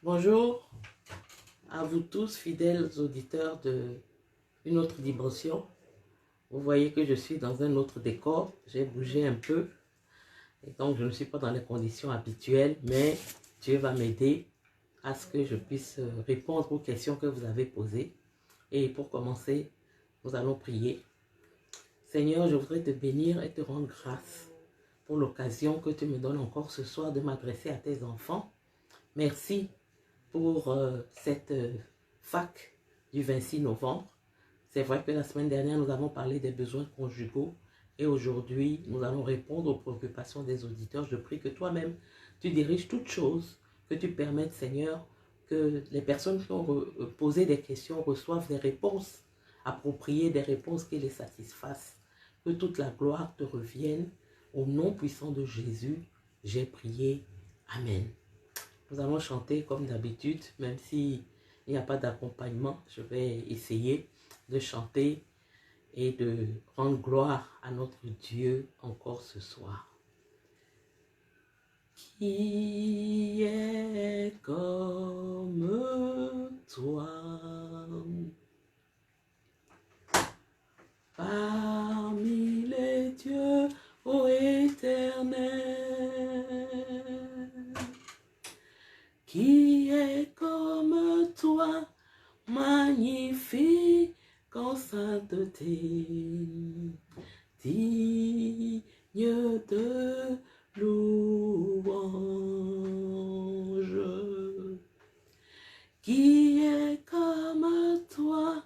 Bonjour à vous tous, fidèles auditeurs de une autre dimension. Vous voyez que je suis dans un autre décor. J'ai bougé un peu. Et donc, je ne suis pas dans les conditions habituelles. Mais Dieu va m'aider à ce que je puisse répondre aux questions que vous avez posées. Et pour commencer, nous allons prier. Seigneur, je voudrais te bénir et te rendre grâce pour l'occasion que tu me donnes encore ce soir de m'adresser à tes enfants. Merci pour cette fac du 26 novembre. C'est vrai que la semaine dernière, nous avons parlé des besoins conjugaux et aujourd'hui, nous allons répondre aux préoccupations des auditeurs. Je prie que toi-même, tu diriges toutes choses, que tu permettes, Seigneur, que les personnes qui ont posé des questions reçoivent des réponses appropriées, des réponses qui les satisfassent. Que toute la gloire te revienne. Au nom puissant de Jésus, j'ai prié. Amen. Nous allons chanter comme d'habitude, même s'il n'y a pas d'accompagnement. Je vais essayer de chanter et de rendre gloire à notre Dieu encore ce soir. Qui est comme toi parmi les dieux, ô Éternel? Qui est comme toi, magnifique en sainteté, digne de louange. Qui est comme toi,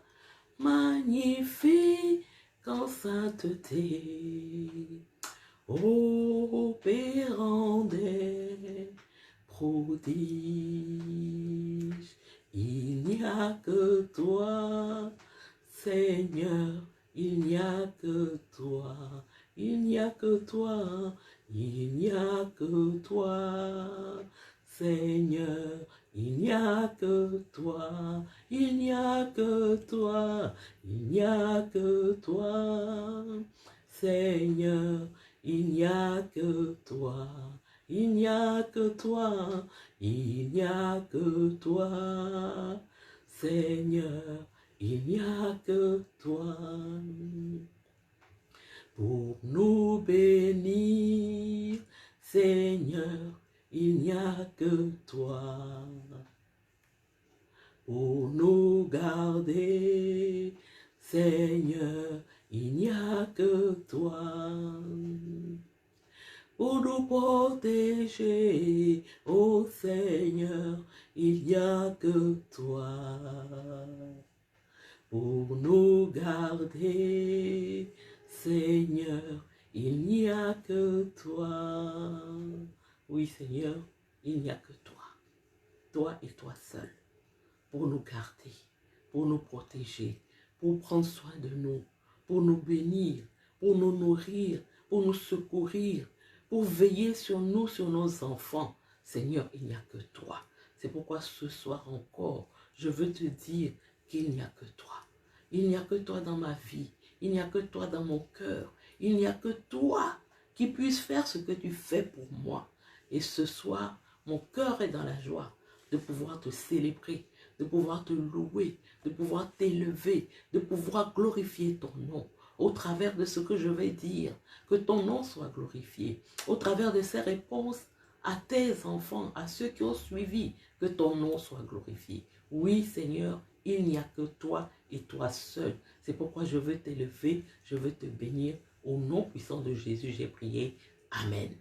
magnifique en sainteté, opérant des prodiges. Il n'y a que toi, Seigneur, il n'y a que toi, il n'y a que toi, il n'y a que toi, Seigneur, il n'y a que toi, il n'y a que toi, il n'y a que toi, Seigneur, il n'y a que toi. Il n'y a que toi, il n'y a que toi, Seigneur, il n'y a que toi. Pour nous bénir, Seigneur, il n'y a que toi. Pour nous garder, Seigneur, il n'y a que toi. Pour nous protéger, ô Seigneur, il n'y a que toi. Pour nous garder, Seigneur, il n'y a que toi. Oui, Seigneur, il n'y a que toi. Toi et toi seul. Pour nous garder, pour nous protéger, pour prendre soin de nous, pour nous bénir, pour nous nourrir, pour nous secourir, pour veiller sur nous, sur nos enfants. Seigneur, il n'y a que toi. C'est pourquoi ce soir encore, je veux te dire qu'il n'y a que toi. Il n'y a que toi dans ma vie. Il n'y a que toi dans mon cœur. Il n'y a que toi qui puisse faire ce que tu fais pour moi. Et ce soir, mon cœur est dans la joie de pouvoir te célébrer, de pouvoir te louer, de pouvoir t'élever, de pouvoir glorifier ton nom. Au travers de ce que je vais dire, que ton nom soit glorifié. Au travers de ces réponses à tes enfants, à ceux qui ont suivi, que ton nom soit glorifié. Oui, Seigneur, il n'y a que toi et toi seul. C'est pourquoi je veux t'élever, je veux te bénir. Au nom puissant de Jésus, j'ai prié. Amen.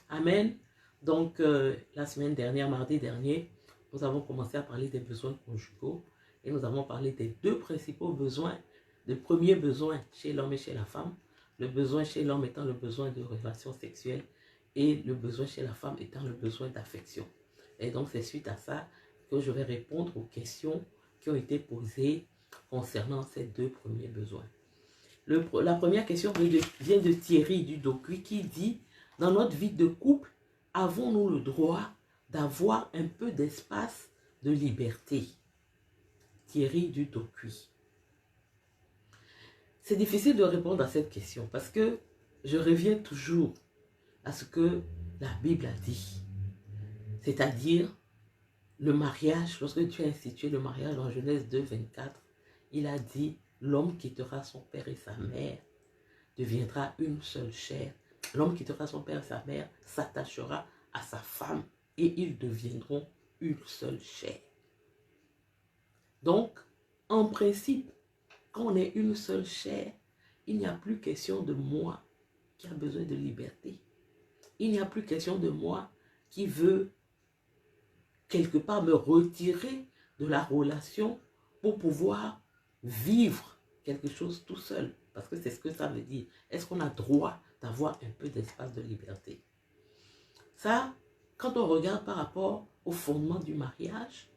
Amen. Donc, la semaine dernière, mardi dernier, nous avons commencé à parler des besoins conjugaux et nous avons parlé des deux principaux besoins. Le premier besoin chez l'homme et chez la femme, le besoin chez l'homme étant le besoin de relation sexuelle et le besoin chez la femme étant le besoin d'affection. Et donc c'est suite à ça que je vais répondre aux questions qui ont été posées concernant ces deux premiers besoins. La première question vient de Thierry du Docuy qui dit « Dans notre vie de couple, avons-nous le droit d'avoir un peu d'espace de liberté ?» Thierry du Docuy. C'est difficile de répondre à cette question parce que je reviens toujours à ce que la Bible a dit. C'est-à-dire le mariage, lorsque Dieu a institué le mariage en Genèse 2, 24, il a dit, l'homme quittera son père et sa mère, deviendra une seule chair. L'homme quittera son père et sa mère, s'attachera à sa femme et ils deviendront une seule chair. Donc, en principe, quand on est une seule chair, il n'y a plus question de moi qui a besoin de liberté. Il n'y a plus question de moi qui veut quelque part me retirer de la relation pour pouvoir vivre quelque chose tout seul. Parce que c'est ce que ça veut dire. Est-ce qu'on a droit d'avoir un peu d'espace de liberté? Ça, quand on regarde par rapport au fondement du mariage,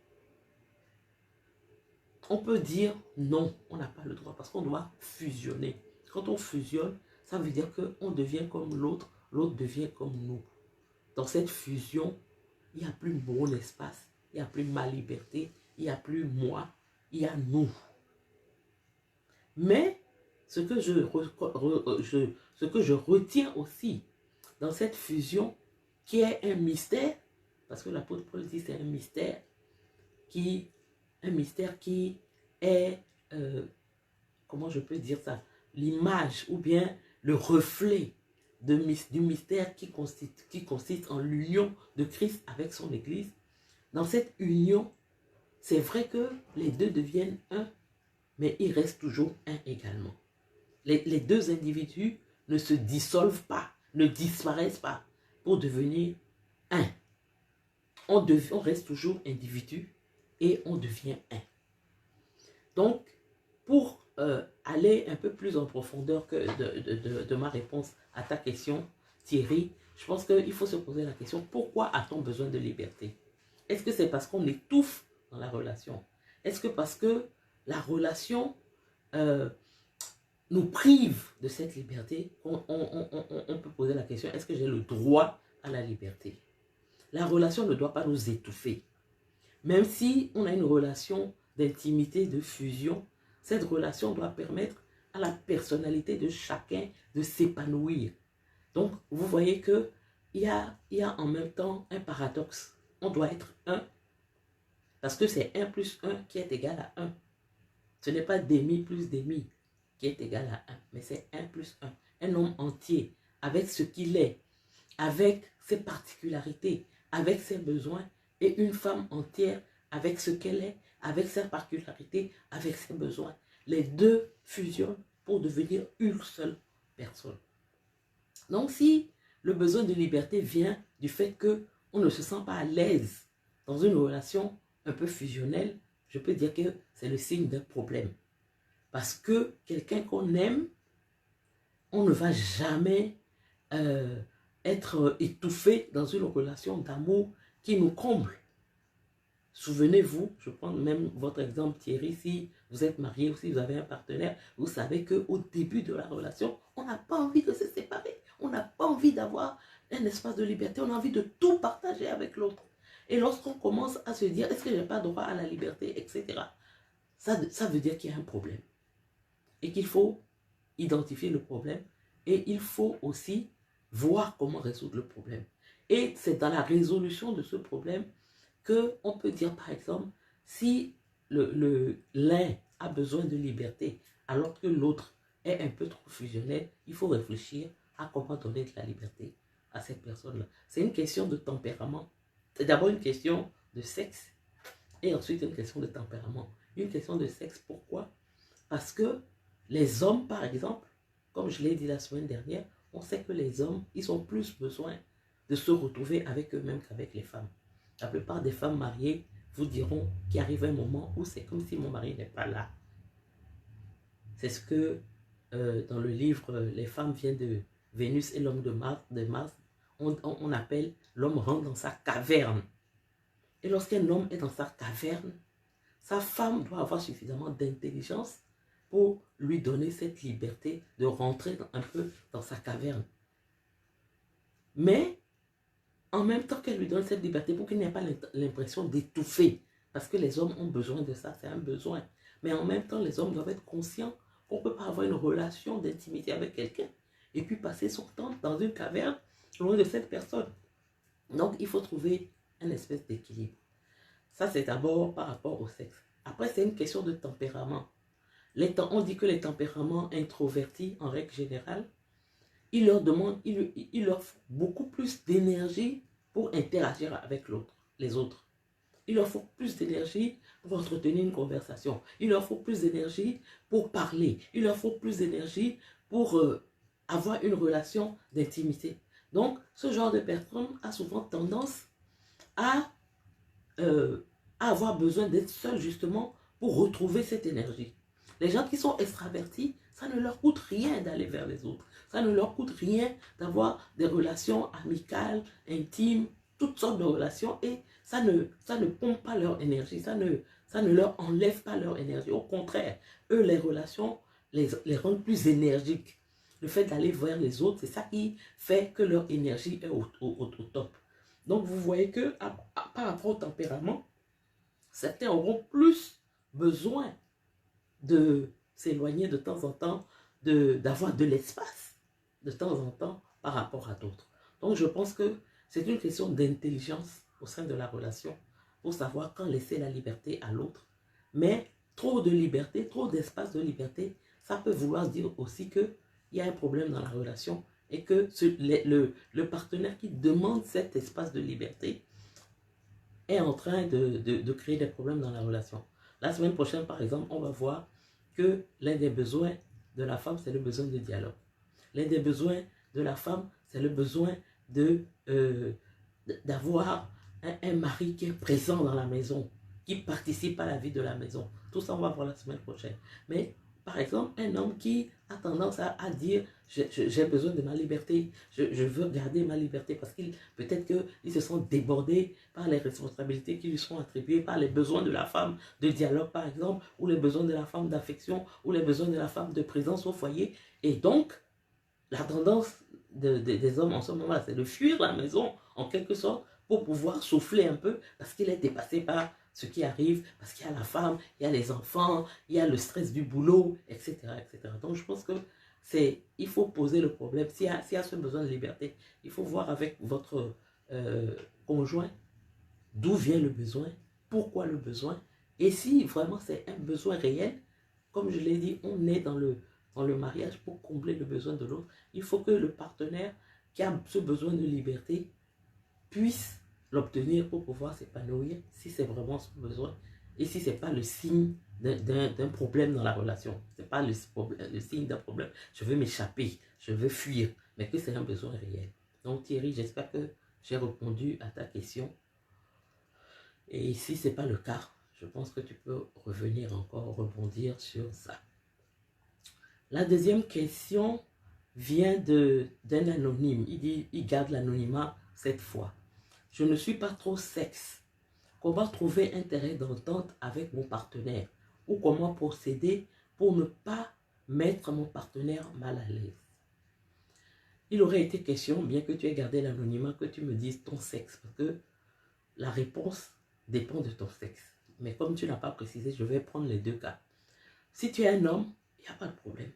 on peut dire non, on n'a pas le droit parce qu'on doit fusionner. Quand on fusionne, ça veut dire qu'on devient comme l'autre, l'autre devient comme nous. Dans cette fusion, il n'y a plus mon espace, il n'y a plus ma liberté, il n'y a plus moi, il y a nous. Mais ce que je retiens aussi dans cette fusion, qui est un mystère, parce que l'apôtre Paul dit c'est un mystère qui est, comment je peux dire ça, l'image ou bien le reflet du mystère qui consiste en l'union de Christ avec son Église. Dans cette union, c'est vrai que les deux deviennent un, mais ils restent toujours un également. Les deux individus ne se dissolvent pas, ne disparaissent pas pour devenir un. On reste toujours individu et on devient un. Donc, pour aller un peu plus en profondeur que de ma réponse à ta question, Thierry, je pense qu'il faut se poser la question, pourquoi a-t-on besoin de liberté? Est-ce que c'est parce qu'on étouffe dans la relation? Est-ce que parce que la relation nous prive de cette liberté, on peut poser la question, est-ce que j'ai le droit à la liberté? La relation ne doit pas nous étouffer. Même si on a une relation d'intimité, de fusion, cette relation doit permettre à la personnalité de chacun de s'épanouir. Donc, vous voyez qu'il y a en même temps un paradoxe. On doit être un, parce que c'est 1 plus 1 qui est égal à 1. Ce n'est pas demi plus demi qui est égal à 1, mais c'est 1 plus 1. Un homme entier, avec ce qu'il est, avec ses particularités, avec ses besoins, et une femme entière avec ce qu'elle est, avec ses particularités, avec ses besoins. Les deux fusionnent pour devenir une seule personne. Donc si le besoin de liberté vient du fait qu'on ne se sent pas à l'aise dans une relation un peu fusionnelle, je peux dire que c'est le signe d'un problème. Parce que quelqu'un qu'on aime, on ne va jamais être étouffé dans une relation d'amour qui nous comble. Souvenez-vous, je prends même votre exemple Thierry, si vous êtes marié ou si vous avez un partenaire, vous savez qu'au début de la relation, on n'a pas envie de se séparer, on n'a pas envie d'avoir un espace de liberté, on a envie de tout partager avec l'autre. Et lorsqu'on commence à se dire, est-ce que je n'ai pas droit à la liberté, etc., ça veut dire qu'il y a un problème. Et qu'il faut identifier le problème et il faut aussi voir comment résoudre le problème. Et c'est dans la résolution de ce problème qu'on peut dire, par exemple, si l'un a besoin de liberté alors que l'autre est un peu trop fusionnel, il faut réfléchir à comment donner de la liberté à cette personne-là. C'est une question de tempérament. C'est d'abord une question de sexe et ensuite une question de tempérament. Une question de sexe, pourquoi? Parce que les hommes, par exemple, comme je l'ai dit la semaine dernière, on sait que les hommes, ils ont plus besoin de se retrouver avec eux-mêmes qu'avec les femmes. La plupart des femmes mariées vous diront qu'il arrive un moment où c'est comme si mon mari n'est pas là. C'est ce que dans le livre Les femmes viennent de Vénus et l'homme de Mars, on appelle l'homme rentre dans sa caverne. Et lorsqu'un homme est dans sa caverne, sa femme doit avoir suffisamment d'intelligence pour lui donner cette liberté de rentrer un peu dans sa caverne. Mais en même temps qu'elle lui donne cette liberté pour qu'il n'ait pas l'impression d'étouffer. Parce que les hommes ont besoin de ça, c'est un besoin. Mais en même temps, les hommes doivent être conscients qu'on ne peut pas avoir une relation d'intimité avec quelqu'un et puis passer son temps dans une caverne loin de cette personne. Donc, il faut trouver une espèce d'équilibre. Ça, c'est d'abord par rapport au sexe. Après, c'est une question de tempérament. On dit que les tempéraments introvertis, en règle générale, il leur faut beaucoup plus d'énergie pour interagir avec les autres. Il leur faut plus d'énergie pour entretenir une conversation. Il leur faut plus d'énergie pour parler. Il leur faut plus d'énergie pour avoir une relation d'intimité. Donc, ce genre de personne a souvent tendance à avoir besoin d'être seul justement pour retrouver cette énergie. Les gens qui sont extravertis, ça ne leur coûte rien d'aller vers les autres. Ça ne leur coûte rien d'avoir des relations amicales, intimes, toutes sortes de relations et ça ne pompe pas leur énergie, ça ne leur enlève pas leur énergie. Au contraire, eux, les relations les rendent plus énergiques. Le fait d'aller vers les autres, c'est ça qui fait que leur énergie est au top. Donc, vous voyez que par rapport au tempérament, certains auront plus besoin de s'éloigner de temps en temps, d'avoir de l'espace de temps en temps par rapport à d'autres. Donc, je pense que c'est une question d'intelligence au sein de la relation pour savoir quand laisser la liberté à l'autre. Mais trop de liberté, trop d'espace de liberté, ça peut vouloir dire aussi qu'il y a un problème dans la relation et que le partenaire qui demande cet espace de liberté est en train de créer des problèmes dans la relation. La semaine prochaine, par exemple, on va voir que l'un des besoins de la femme, c'est le besoin de dialogue. L'un des besoins de la femme, c'est le besoin d'avoir un mari qui est présent dans la maison, qui participe à la vie de la maison. Tout ça, on va voir la semaine prochaine. Mais, par exemple, un homme qui a tendance à dire « j'ai besoin de ma liberté, je veux garder ma liberté » parce qu'il peut-être qu'il se sent débordé par les responsabilités qui lui sont attribuées, par les besoins de la femme de dialogue, par exemple, ou les besoins de la femme d'affection, ou les besoins de la femme de présence au foyer. Et donc, la tendance des hommes en ce moment-là, c'est de fuir la maison, en quelque sorte, pour pouvoir souffler un peu, parce qu'il est dépassé par ce qui arrive, parce qu'il y a la femme, il y a les enfants, il y a le stress du boulot, etc. etc. Donc, je pense que il faut poser le problème. S'il y a ce besoin de liberté, il faut voir avec votre conjoint d'où vient le besoin, pourquoi le besoin, et si vraiment c'est un besoin réel, comme je l'ai dit, on est dans le mariage pour combler le besoin de l'autre. Il faut que le partenaire qui a ce besoin de liberté puisse l'obtenir pour pouvoir s'épanouir si c'est vraiment son besoin et si ce n'est pas le signe d'un problème dans la relation. Ce n'est pas le signe d'un problème. Je veux m'échapper, je veux fuir, mais que c'est un besoin réel. Donc Thierry, j'espère que j'ai répondu à ta question. Et si ce n'est pas le cas, je pense que tu peux revenir encore rebondir sur ça. La deuxième question vient d'un anonyme. Il dit, il garde l'anonymat cette fois. Je ne suis pas trop sexe. Comment trouver un terrain d'entente avec mon partenaire? Ou comment procéder pour ne pas mettre mon partenaire mal à l'aise? Il aurait été question, bien que tu aies gardé l'anonymat, que tu me dises ton sexe. Parce que la réponse dépend de ton sexe. Mais comme tu n'as pas précisé, je vais prendre les deux cas. Si tu es un homme, il n'y a pas de problème.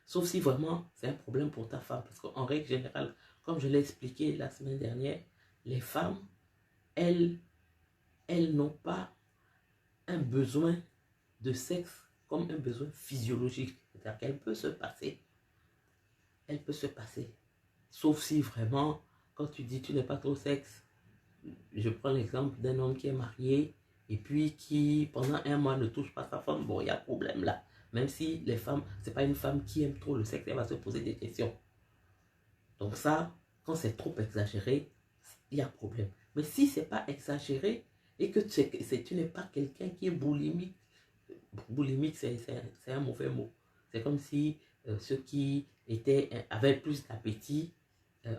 Sauf si vraiment c'est un problème pour ta femme. Parce qu'en règle générale, comme je l'ai expliqué la semaine dernière, les femmes, elles n'ont pas un besoin de sexe comme un besoin physiologique. C'est-à-dire qu'elle peut se passer. Elle peut se passer. Sauf si vraiment, quand tu dis tu n'es pas trop sexe, je prends l'exemple d'un homme qui est marié et puis qui, pendant un mois, ne touche pas sa femme. Bon, il y a problème là. Même si les femmes, ce n'est pas une femme qui aime trop le sexe, elle va se poser des questions. Donc ça, quand c'est trop exagéré, il y a problème. Mais si ce n'est pas exagéré et que tu n'es pas quelqu'un qui est boulimique, boulimique c'est un mauvais mot. C'est comme si ceux qui avaient plus d'appétit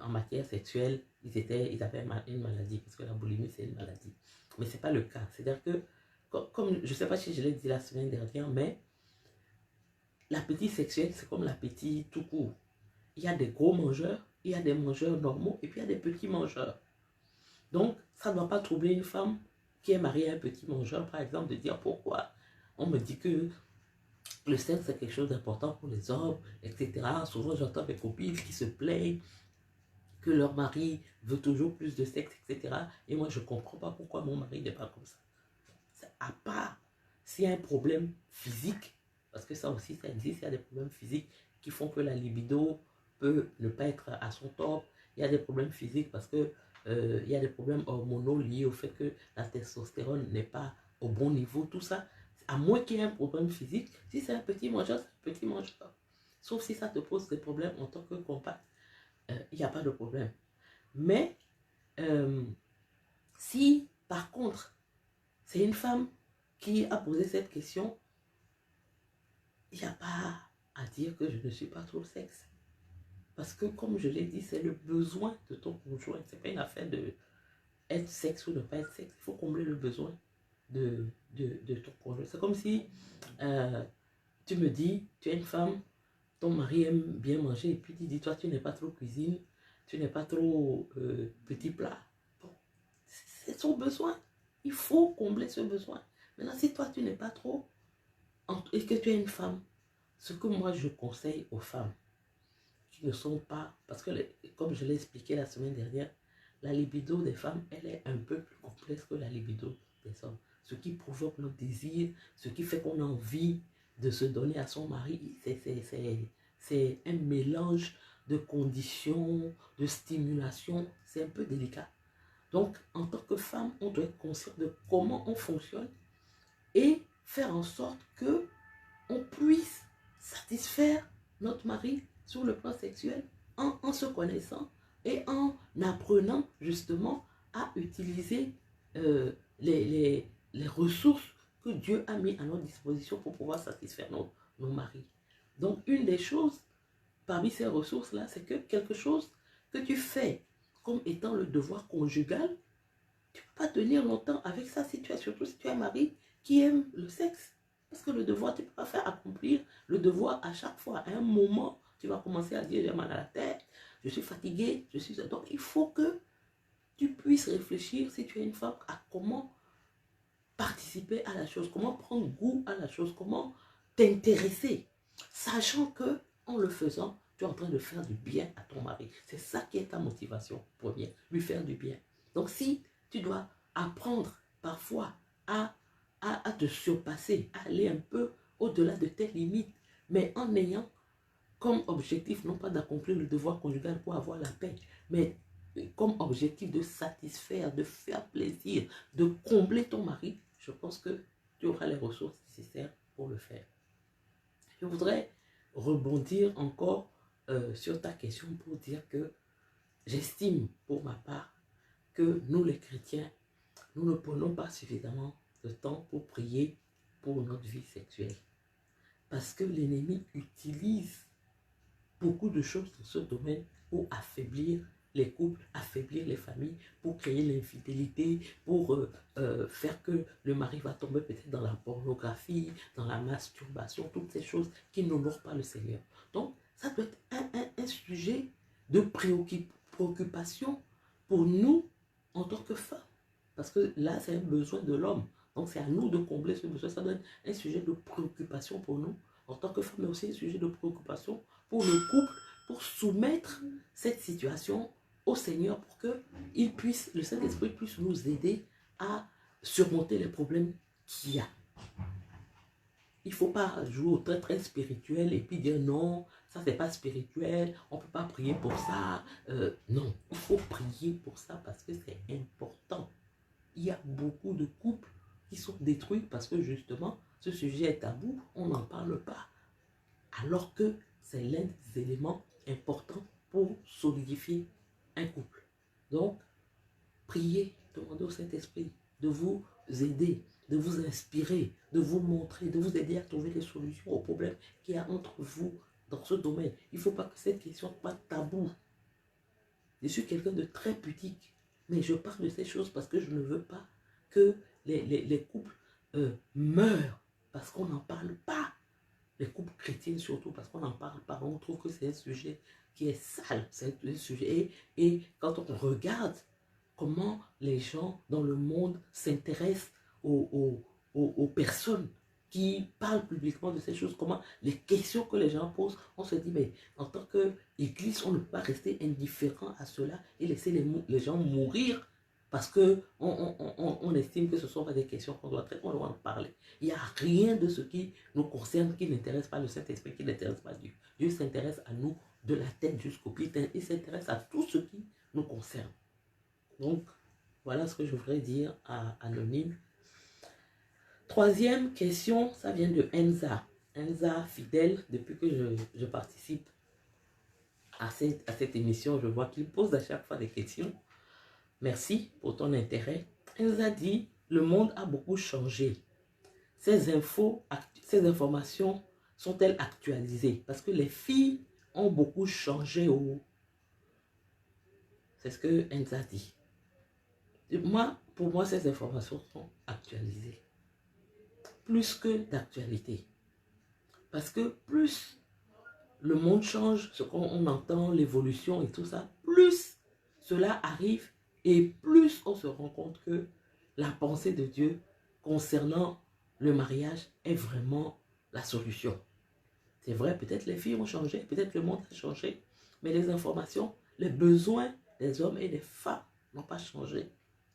en matière sexuelle, ils avaient une maladie, parce que la boulimie c'est une maladie. Mais ce n'est pas le cas. C'est-à-dire que, comme je ne sais pas si je l'ai dit la semaine dernière, mais l'appétit sexuel c'est comme l'appétit tout court. Il y a des gros mangeurs, il y a des mangeurs normaux et puis il y a des petits mangeurs. Donc, ça ne doit pas troubler une femme qui est mariée à un petit mangeur, par exemple, de dire pourquoi. On me dit que le sexe, c'est quelque chose d'important pour les hommes, etc. Souvent, j'entends mes copines qui se plaignent que leur mari veut toujours plus de sexe, etc. Et moi, je ne comprends pas pourquoi mon mari n'est pas comme ça. À part s'il y a un problème physique, parce que ça aussi, ça existe, il y a des problèmes physiques qui font que la libido peut ne pas être à son top. Il y a des problèmes physiques parce que il y a des problèmes hormonaux liés au fait que la testostérone n'est pas au bon niveau, tout ça. À moins qu'il y ait un problème physique, si c'est un petit mangeur, c'est un petit mangeur. Sauf si ça te pose des problèmes en tant que compagne, il n'y a pas de problème. Mais si, par contre, c'est une femme qui a posé cette question, il n'y a pas à dire que je ne suis pas trop sexe. Parce que, comme je l'ai dit, c'est le besoin de ton conjoint. Ce n'est pas une affaire de être sexe ou ne pas être sexe. Il faut combler le besoin de ton conjoint. C'est comme si tu me dis, tu es une femme, ton mari aime bien manger, et puis tu dis, toi, tu n'es pas trop cuisine, tu n'es pas trop petit plat. Bon, c'est son besoin. Il faut combler ce besoin. Maintenant, si toi, tu n'es pas trop, et que tu es une femme, ce que moi, je conseille aux femmes qui ne sont pas, parce que, comme je l'ai expliqué la semaine dernière, la libido des femmes, elle est un peu plus complexe que la libido des hommes. Ce qui provoque le désir, ce qui fait qu'on a envie de se donner à son mari, c'est un mélange de conditions, de stimulation, c'est un peu délicat. Donc, en tant que femme, on doit être conscient de comment on fonctionne et faire en sorte que on puisse satisfaire notre mari sur le plan sexuel en se connaissant et en apprenant justement à utiliser les ressources que Dieu a mis à notre disposition pour pouvoir satisfaire nos maris. Donc, une des choses parmi ces ressources-là, c'est que quelque chose que tu fais comme étant le devoir conjugal, tu ne peux pas tenir longtemps avec ça, surtout si tu es un mari qui aime le sexe. Parce que le devoir, tu ne peux pas faire accomplir le devoir à chaque fois. À un moment, tu vas commencer à dire, j'ai mal à la tête, je suis fatiguée, je suis... Donc, il faut que tu puisses réfléchir, si tu es une femme, à comment participer à la chose, comment prendre goût à la chose, comment t'intéresser, sachant que en le faisant, tu es en train de faire du bien à ton mari. C'est ça qui est ta motivation première, lui faire du bien. Donc si tu dois apprendre parfois à te surpasser, à aller un peu au-delà de tes limites, mais en ayant comme objectif, non pas d'accomplir le devoir conjugal pour avoir la paix, mais comme objectif de satisfaire, de faire plaisir, de combler ton mari, je pense que tu auras les ressources nécessaires pour le faire. Je voudrais rebondir encore sur ta question pour dire que j'estime pour ma part que nous les chrétiens, nous ne prenons pas suffisamment de temps pour prier pour notre vie sexuelle. Parce que l'ennemi utilise beaucoup de choses dans ce domaine pour affaiblir les couples, affaiblir les familles, pour créer l'infidélité, pour faire que le mari va tomber peut-être dans la pornographie, dans la masturbation, toutes ces choses qui n'honorent pas le Seigneur. Donc, ça doit être un sujet de préoccupation pour nous en tant que femmes. Parce que là, c'est un besoin de l'homme. Donc, c'est à nous de combler ce besoin. Ça doit être un sujet de préoccupation pour nous en tant que femmes, mais aussi un sujet de préoccupation pour le couple, pour soumettre cette situation au Seigneur pour que le Saint-Esprit puisse nous aider à surmonter les problèmes qu'il y a. Il ne faut pas jouer au très spirituel et puis dire non, ça c'est pas spirituel, on ne peut pas prier pour ça. Non, il faut prier pour ça parce que c'est important. Il y a beaucoup de couples qui sont détruits parce que justement, ce sujet est tabou, on n'en parle pas. Alors que c'est l'un des éléments importants pour solidifier un couple. Donc, priez, demandez au Saint-Esprit de vous aider, de vous inspirer, de vous montrer, de vous aider à trouver des solutions aux problèmes qu'il y a entre vous dans ce domaine. Il ne faut pas que cette question soit tabou. Je suis quelqu'un de très pudique, mais je parle de ces choses parce que je ne veux pas que les couples meurent parce qu'on n'en parle pas. Les couples chrétiens surtout, parce qu'on n'en parle pas, on trouve que c'est un sujet qui est sale, c'est un sujet. Et quand on regarde comment les gens dans le monde s'intéressent aux personnes qui parle publiquement de ces choses, comment les questions que les gens posent, on se dit, mais en tant qu'Église, on ne peut pas rester indifférent à cela et laisser les gens mourir parce qu'on estime que ce ne sont pas des questions qu'on doit traiter, on doit en parler. Il n'y a rien de ce qui nous concerne qui n'intéresse pas le Saint-Esprit, qui n'intéresse pas Dieu. Dieu s'intéresse à nous de la tête jusqu'aux pieds, il s'intéresse à tout ce qui nous concerne. Donc, voilà ce que je voudrais dire à Anonyme. Troisième question, ça vient de Enza. Enza, fidèle, depuis que je participe à cette émission, je vois qu'il pose à chaque fois des questions. Merci pour ton intérêt. Enza dit, le monde a beaucoup changé. Ces informations sont-elles actualisées? Parce que les filles ont beaucoup changé. C'est ce que Enza dit. Pour moi, ces informations sont actualisées. Plus que d'actualité. Parce que plus le monde change, ce qu'on entend, l'évolution et tout ça, plus cela arrive et plus on se rend compte que la pensée de Dieu concernant le mariage est vraiment la solution. C'est vrai, peut-être les filles ont changé, peut-être le monde a changé, mais les informations, les besoins des hommes et des femmes n'ont pas changé.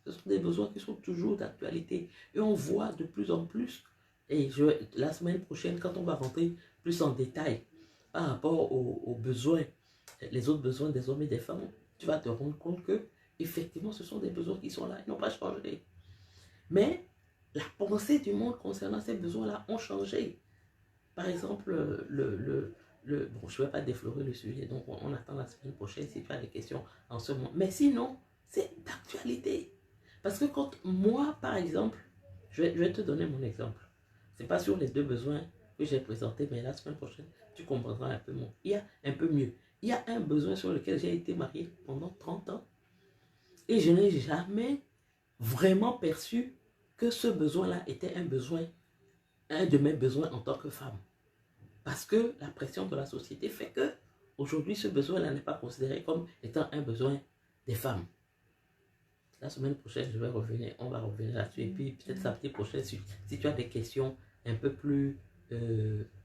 Ce sont des besoins qui sont toujours d'actualité. Et on voit de plus en plus, et la semaine prochaine, quand on va rentrer plus en détail par rapport aux besoins, les autres besoins des hommes et des femmes, tu vas te rendre compte que effectivement, ce sont des besoins qui sont là, ils n'ont pas changé. Mais la pensée du monde concernant ces besoins-là ont changé. Par exemple, bon, je ne vais pas déflorer le sujet, donc on attend la semaine prochaine si tu as des questions en ce moment. Mais sinon, c'est d'actualité. Parce que quand moi, par exemple, je vais te donner mon exemple. Ce n'est pas sur les deux besoins que j'ai présentés, mais la semaine prochaine, tu comprendras un peu mieux. Il y a un peu mieux. Il y a un besoin sur lequel j'ai été mariée pendant 30 ans et je n'ai jamais vraiment perçu que ce besoin-là était un de mes besoins en tant que femme. Parce que la pression de la société fait que aujourd'hui, ce besoin-là n'est pas considéré comme étant un besoin des femmes. La semaine prochaine, on va revenir là-dessus. Et puis, peut-être la semaine prochaine, si tu as des questions un peu plus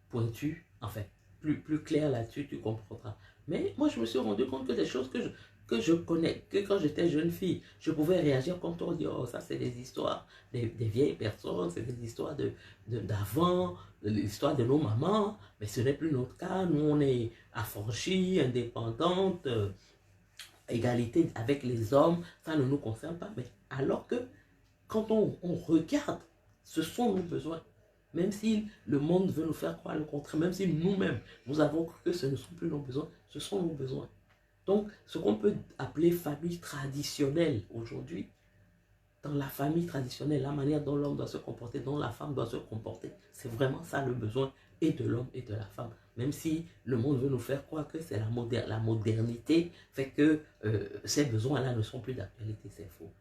pointues, enfin, plus claires là-dessus, tu comprendras. Mais moi, je me suis rendu compte que des choses que je connais, que quand j'étais jeune fille, je pouvais réagir quand on dit, oh, ça, c'est des histoires des vieilles personnes, c'est des histoires d'avant, l'histoire de nos mamans, mais ce n'est plus notre cas. Nous, on est affranchis, indépendantes, égalité avec les hommes, ça ne nous concerne pas. Mais alors que quand on regarde, ce sont nos besoins. Même si le monde veut nous faire croire le contraire, même si nous-mêmes, nous avons cru que ce ne sont plus nos besoins, ce sont nos besoins. Donc, ce qu'on peut appeler famille traditionnelle aujourd'hui, dans la famille traditionnelle, la manière dont l'homme doit se comporter, dont la femme doit se comporter, c'est vraiment ça le besoin et de l'homme et de la femme. Même si le monde veut nous faire croire que c'est la modernité fait que ces besoins-là ne sont plus d'actualité, c'est faux.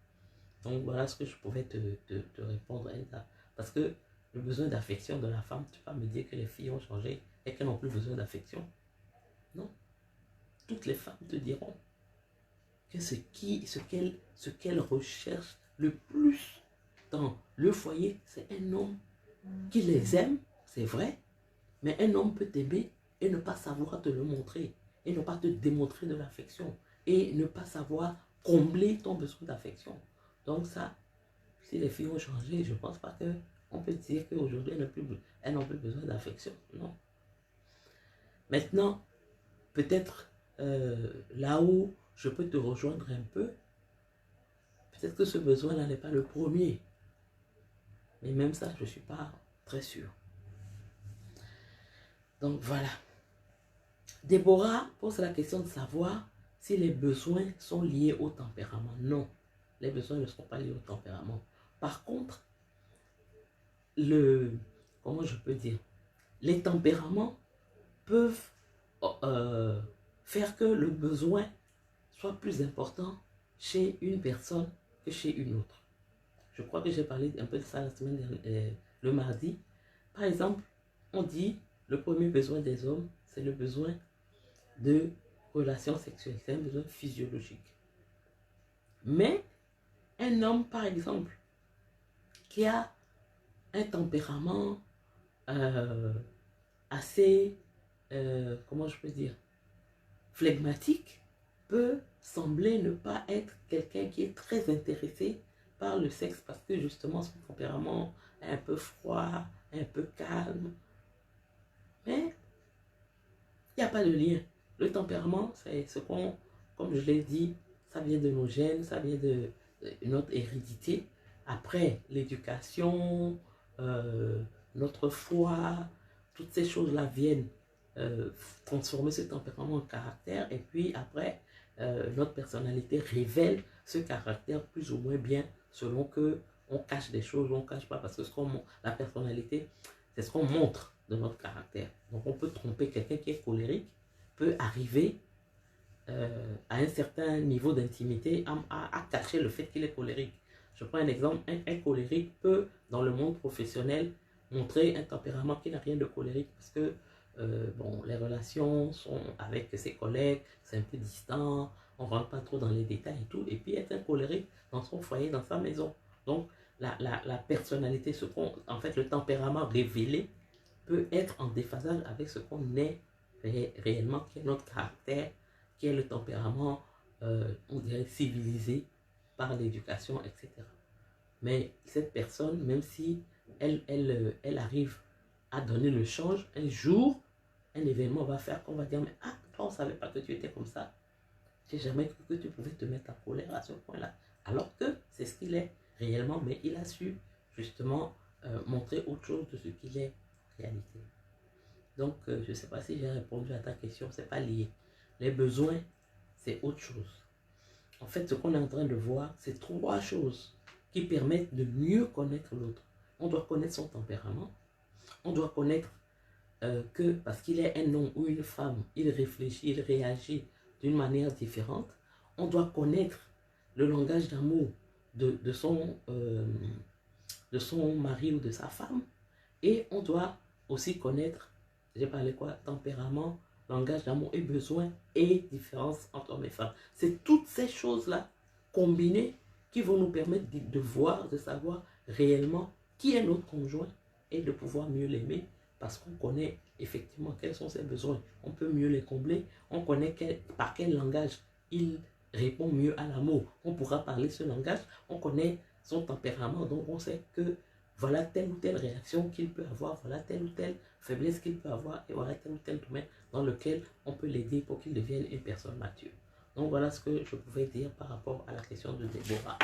Donc voilà ce que je pouvais te répondre, Elsa. Parce que le besoin d'affection de la femme, tu vas me dire que les filles ont changé et qu'elles n'ont plus besoin d'affection. Non. Toutes les femmes te diront que ce qu'elles recherchent le plus dans le foyer, c'est un homme qui les aime, c'est vrai, mais un homme peut t'aimer et ne pas savoir te le montrer, et ne pas te démontrer de l'affection, et ne pas savoir combler ton besoin d'affection. Donc ça, si les filles ont changé, je ne pense pas qu'on peut dire qu'aujourd'hui, elles n'ont plus besoin d'affection. Non. Maintenant, peut-être là où je peux te rejoindre un peu, peut-être que ce besoin-là n'est pas le premier. Mais même ça, je ne suis pas très sûr. Donc voilà. Déborah pose la question de savoir si les besoins sont liés au tempérament. Non, les besoins ne sont pas liés au tempérament. Par contre, comment je peux dire, les tempéraments peuvent faire que le besoin soit plus important chez une personne que chez une autre. Je crois que j'ai parlé un peu de ça la semaine dernière, le mardi. Par exemple, on dit le premier besoin des hommes, c'est le besoin de relations sexuelles. C'est un besoin physiologique. Mais un homme, par exemple, qui a un tempérament euh, assez, comment je peux dire, flegmatique, peut sembler ne pas être quelqu'un qui est très intéressé par le sexe parce que justement son tempérament est un peu froid, un peu calme. Mais il n'y a pas de lien. Le tempérament, c'est ce qu'on, comme je l'ai dit, ça vient de nos gènes, ça vient de notre hérédité. Après, l'éducation, notre foi, toutes ces choses-là viennent transformer ce tempérament en caractère. Et puis après, notre personnalité révèle ce caractère plus ou moins bien selon que on cache des choses ou on ne cache pas. Parce que la personnalité, c'est ce qu'on montre de notre caractère. Donc on peut tromper quelqu'un qui est colérique, peut arriver à un certain niveau d'intimité à cacher le fait qu'il est colérique. Je prends un exemple, un colérique peut, dans le monde professionnel, montrer un tempérament qui n'a rien de colérique parce que bon, les relations sont avec ses collègues, c'est un peu distant, on ne rentre pas trop dans les détails et tout, et puis être un colérique dans son foyer, dans sa maison. Donc, la personnalité, en fait, le tempérament révélé peut être en déphasage avec ce qu'on est réellement, qui est notre caractère, qui est le tempérament, on dirait, civilisé par l'éducation, etc. Mais cette personne, même si elle arrive à donner le change, un jour, un événement va faire qu'on va dire, mais ah, toi, on ne savait pas que tu étais comme ça. J'ai jamais cru que tu pouvais te mettre en colère à ce point-là. Alors que c'est ce qu'il est réellement, mais il a su justement montrer autre chose de ce qu'il est en réalité. Donc, je ne sais pas si j'ai répondu à ta question, c'est pas lié. Les besoins, c'est autre chose. En fait, ce qu'on est en train de voir, c'est trois choses qui permettent de mieux connaître l'autre. On doit connaître son tempérament, on doit connaître que parce qu'il est un homme ou une femme, il réfléchit, il réagit d'une manière différente. On doit connaître le langage d'amour de son mari ou de sa femme. Et on doit aussi connaître, j'ai parlé quoi, tempérament, langage d'amour et besoin et différence entre hommes et femmes. C'est toutes ces choses-là combinées qui vont nous permettre de voir, de savoir réellement qui est notre conjoint et de pouvoir mieux l'aimer parce qu'on connaît effectivement quels sont ses besoins. On peut mieux les combler, on connaît par quel langage il répond mieux à l'amour. On pourra parler ce langage, on connaît son tempérament, donc on sait que voilà telle ou telle réaction qu'il peut avoir, voilà telle ou telle faiblesse qu'il peut avoir, et voilà tel ou tel domaine dans lequel on peut l'aider pour qu'il devienne une personne mature. Donc voilà ce que je pouvais dire par rapport à la question de Déborah.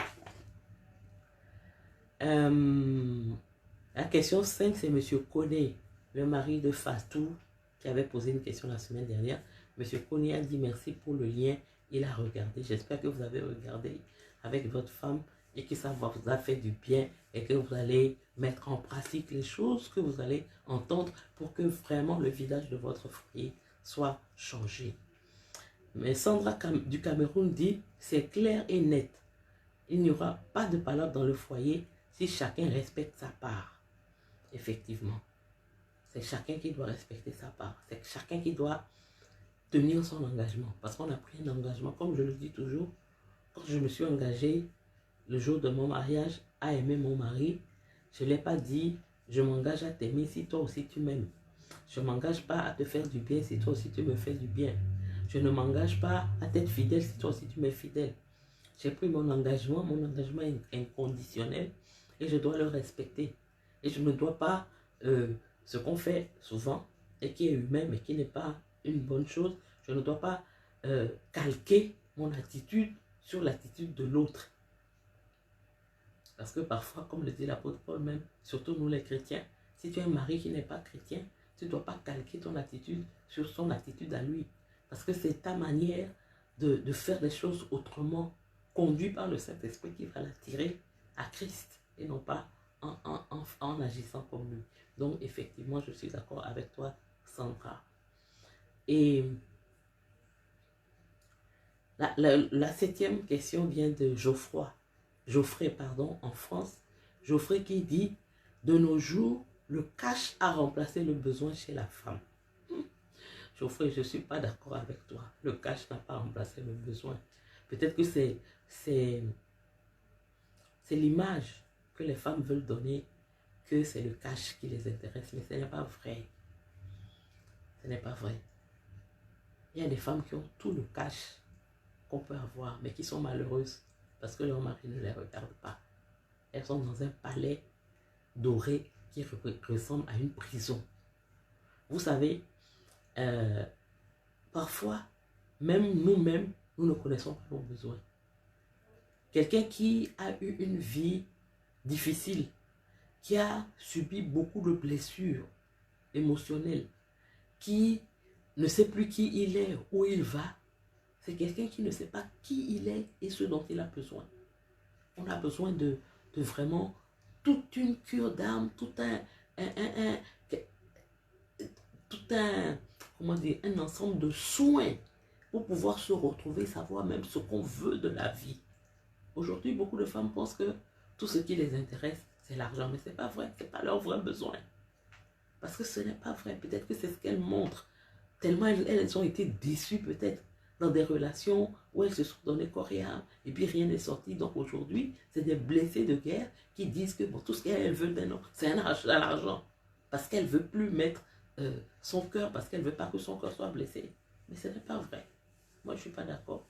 La question 5, c'est M. Koné, le mari de Fatou, qui avait posé une question la semaine dernière. M. Koné a dit merci pour le lien, il a regardé. J'espère que vous avez regardé avec votre femme et que ça vous a fait du bien et que vous allez mettre en pratique les choses que vous allez entendre pour que vraiment le visage de votre foyer soit changé. Mais Sandra du Cameroun dit, c'est clair et net. Il n'y aura pas de palabre dans le foyer si chacun respecte sa part. Effectivement, c'est chacun qui doit respecter sa part. C'est chacun qui doit tenir son engagement. Parce qu'on a pris un engagement, comme je le dis toujours, quand je me suis engagé le jour de mon mariage à aimer mon mari, je ne l'ai pas dit, je m'engage à t'aimer si toi aussi tu m'aimes. Je ne m'engage pas à te faire du bien si toi aussi tu me fais du bien. Je ne m'engage pas à t'être fidèle si toi aussi tu m'es fidèle. J'ai pris mon engagement est inconditionnel et je dois le respecter. Et je ne dois pas, ce qu'on fait souvent et qui est humain mais qui n'est pas une bonne chose, je ne dois pas calquer mon attitude sur l'attitude de l'autre. Parce que parfois, comme le dit l'apôtre Paul même, surtout nous les chrétiens, si tu es un mari qui n'est pas chrétien, tu ne dois pas calquer ton attitude sur son attitude à lui. Parce que c'est ta manière de faire les choses autrement, conduit par le Saint-Esprit qui va l'attirer à Christ et non pas en agissant comme lui. Donc effectivement, je suis d'accord avec toi, Sandra. Et la 7e question vient de Geoffrey, pardon, en France. Geoffrey qui dit, de nos jours, le cash a remplacé le besoin chez la femme. Geoffrey, je ne suis pas d'accord avec toi. Le cash n'a pas remplacé le besoin. Peut-être que c'est l'image que les femmes veulent donner, que c'est le cash qui les intéresse, mais ce n'est pas vrai. Ce n'est pas vrai. Il y a des femmes qui ont tout le cash qu'on peut avoir, mais qui sont malheureuses parce que leur mari ne les regarde pas. Elles sont dans un palais doré qui ressemble à une prison. Vous savez, parfois, même nous-mêmes, nous ne connaissons pas nos besoins. Quelqu'un qui a eu une vie difficile, qui a subi beaucoup de blessures émotionnelles, qui ne sait plus qui il est, où il va, c'est quelqu'un qui ne sait pas qui il est et ce dont il a besoin. On a besoin de vraiment toute une cure d'âme, comment dire, un ensemble de soins pour pouvoir se retrouver, savoir même ce qu'on veut de la vie. Aujourd'hui, beaucoup de femmes pensent que tout ce qui les intéresse, c'est l'argent, mais ce n'est pas vrai, ce n'est pas leur vrai besoin. Parce que ce n'est pas vrai, peut-être que c'est ce qu'elles montrent. Tellement elles ont été déçues peut-être dans des relations où elles se sont données corps et âme et puis rien n'est sorti. Donc aujourd'hui, c'est des blessés de guerre qui disent que bon, tout ce qu'elles veulent d'un homme, c'est l'argent. Parce qu'elle ne veut plus mettre son cœur, parce qu'elle ne veut pas que son cœur soit blessé. Mais ce n'est pas vrai. Moi, je ne suis pas d'accord.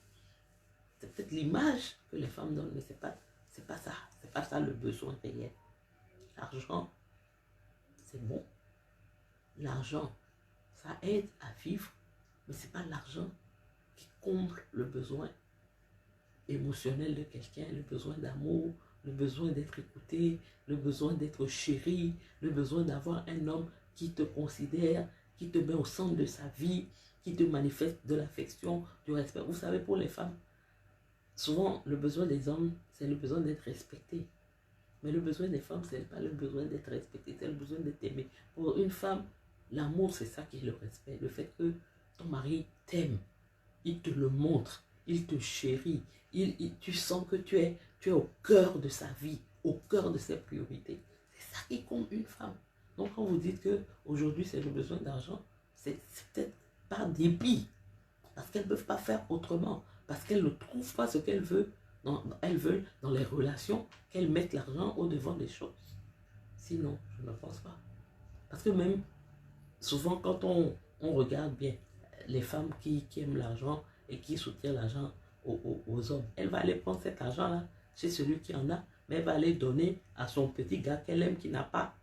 C'est peut-être l'image que les femmes donnent, mais ce n'est pas ça. Ce n'est pas ça le besoin réel. L'argent, c'est bon. L'argent, ça aide à vivre, mais ce n'est pas l'argent qui comble le besoin émotionnel de quelqu'un, le besoin d'amour, le besoin d'être écouté, le besoin d'être chéri, le besoin d'avoir un homme qui te considère, qui te met au centre de sa vie, qui te manifeste de l'affection, du respect. Vous savez, pour les femmes, souvent le besoin des hommes, c'est le besoin d'être respecté. Mais le besoin des femmes, ce n'est pas le besoin d'être respecté, c'est le besoin d'être aimé. Pour une femme, l'amour, c'est ça qui est le respect. Le fait que ton mari t'aime, il te le montre, il te chérit, tu sens que tu es au cœur de sa vie, au cœur de ses priorités. C'est ça qui compte une femme. Donc quand vous dites qu'aujourd'hui c'est le besoin d'argent, c'est peut-être par dépit, parce qu'elles ne peuvent pas faire autrement, parce qu'elles ne trouvent pas ce qu'elles veulent. Elles veulent dans les relations qu'elles mettent l'argent au-devant des choses. Sinon, je ne pense pas. Parce que même souvent quand on regarde bien les femmes qui aiment l'argent et qui soutiennent l'argent aux hommes, elle va aller prendre cet argent-là chez celui qui en a, mais elle va aller donner à son petit gars qu'elle aime qui n'a pas.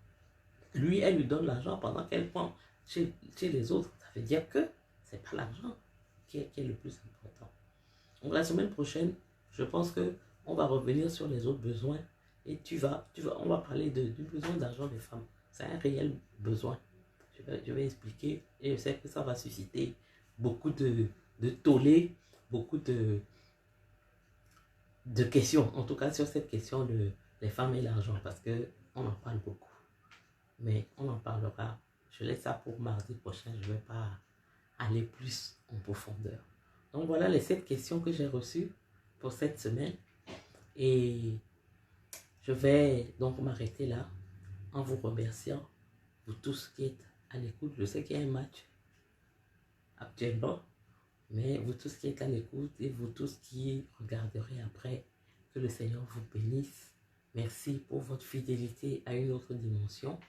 Lui, elle lui donne l'argent pendant qu'elle prend chez les autres. Ça veut dire que ce n'est pas l'argent qui est le plus important. Donc la semaine prochaine, je pense qu'on va revenir sur les autres besoins et on va parler du besoin d'argent des femmes. C'est un réel besoin. Je vais expliquer et je sais que ça va susciter beaucoup de tollés, beaucoup de questions. En tout cas, sur cette question de les femmes et l'argent, parce qu'on en parle beaucoup. Mais on en parlera. Je laisse ça pour mardi prochain. Je ne vais pas aller plus en profondeur. Donc voilà les 7 questions que j'ai reçues pour cette semaine. Et je vais donc m'arrêter là en vous remerciant, vous tous qui êtes à l'écoute. Je sais qu'il y a un match actuellement, mais vous tous qui êtes à l'écoute et vous tous qui regarderez après, que le Seigneur vous bénisse. Merci pour votre fidélité à une autre dimension.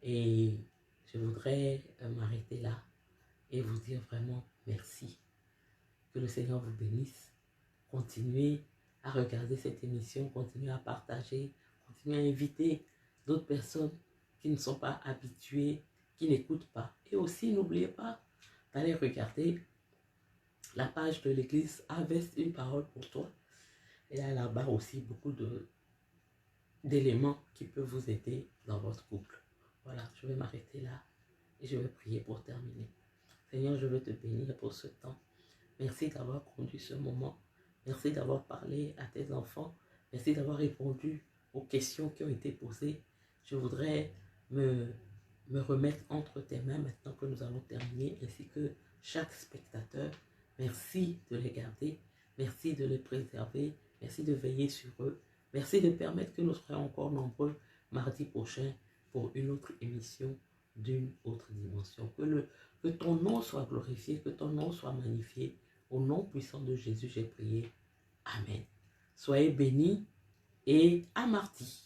Et je voudrais m'arrêter là et vous dire vraiment merci. Que le Seigneur vous bénisse. Continuez à regarder cette émission, continuez à partager, continuez à inviter d'autres personnes qui ne sont pas habituées, qui n'écoutent pas. Et aussi, n'oubliez pas d'aller regarder la page de l'église Harvest une parole pour toi. Et là-bas aussi beaucoup d'éléments qui peuvent vous aider dans votre couple. Voilà, je vais m'arrêter là et je vais prier pour terminer. Seigneur, je veux te bénir pour ce temps. Merci d'avoir conduit ce moment. Merci d'avoir parlé à tes enfants. Merci d'avoir répondu aux questions qui ont été posées. Je voudrais me remettre entre tes mains maintenant que nous allons terminer, ainsi que chaque spectateur. Merci de les garder. Merci de les préserver. Merci de veiller sur eux. Merci de permettre que nous soyons encore nombreux mardi prochain pour une autre émission d'une autre dimension. Que ton nom soit glorifié, que ton nom soit magnifié. Au nom puissant de Jésus, j'ai prié. Amen. Soyez bénis et à mardi.